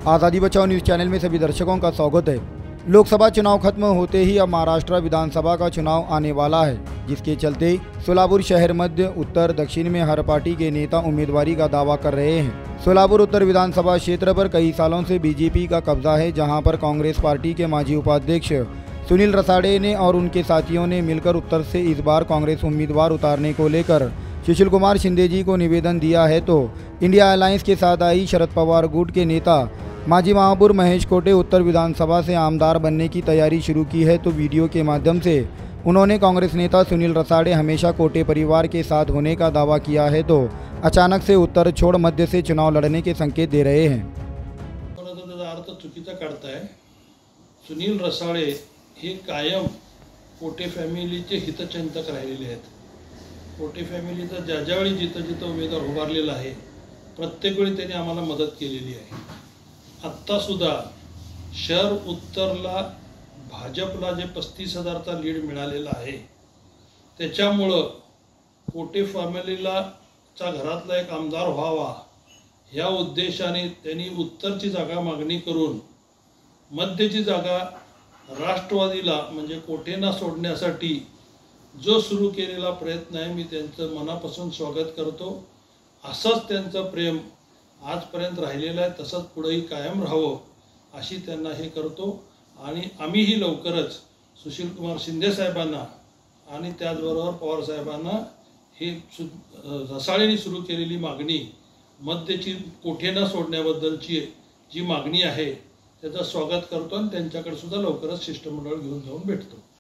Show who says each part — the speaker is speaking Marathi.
Speaker 1: आज़ादी बचाओ न्यूज़ चैनल में सभी दर्शकों का स्वागत है। लोकसभा चुनाव खत्म होते ही अब महाराष्ट्र विधानसभा का चुनाव आने वाला है, जिसके चलते सोलापुर शहर, मध्य, उत्तर, दक्षिण में हर पार्टी के नेता उम्मीदवारी का दावा कर रहे हैं। सोलापुर उत्तर विधानसभा क्षेत्र पर कई सालों से बीजेपी का कब्जा है, जहां पर कांग्रेस पार्टी के माजी उपाध्यक्ष सुनील रसाड़े ने और उनके साथियों ने मिलकर उत्तर से इस बार कांग्रेस उम्मीदवार उतारने को लेकर सुशील कुमार शिंदे जी को निवेदन दिया है। तो इंडिया अलायंस के साथ आई शरद पवार गुट के नेता माजी महापौर महेश कोटे उत्तर विधानसभा से आमदार बनने की तैयारी शुरू की है। तो वीडियो के माध्यम से उन्होंने कांग्रेस नेता सुनील रसाड़े हमेशा कोटे परिवार के साथ होने का दावा किया है, तो अचानक से उत्तर छोड़ मध्य से चुनाव लड़ने के संकेत दे रहे हैं।
Speaker 2: अर्थ चुकीचा काढताय। सुनील रसाळे हे कायम कोटे फॅमिलीचे हितचिंतक राहिलेले आहेत। कोटे फॅमिलीचा ज्यावेळी जिथं उमेदवार उभारलेला आहे, प्रत्येक वेळी त्यांनी आम्हाला मदत केलेली आहे। आत्ता सुद्धा शहर उत्तरला भाजपला जे 35,000चा लीड मिळालेला आहे, त्याच्यामुळं कोटे फॅमिलीला चा घरातला एक आमदार व्हावा या उद्देशाने त्यांनी उत्तरची जागा मागणी करून मध्यची जागा राष्ट्रवादीला म्हणजे कोटेंना सोडण्यासाठी जो सुरू केलेला प्रयत्न आहे, मी त्यांचं मनापासून स्वागत करतो। असंच त्यांचं प्रेम आजपर्यंत राहिलेलं आहे, तसंच पुढेही कायम राहावं अशी त्यांना हे करतो। आणि आम्हीही लवकरच सुशील कुमार शिंदे साहेबांना आणि त्याचबरोबर पवार साहेबांना ही रसाळेंनी सुरू केलेली मागणी मध्यची कोठेंना सोडण्याबद्दलची जी मागणी आहे त्याचं स्वागत करतो आणि त्यांच्याकडे सुद्धा लवकरच शिष्टमंडळ घेऊन जाऊन भेटतो।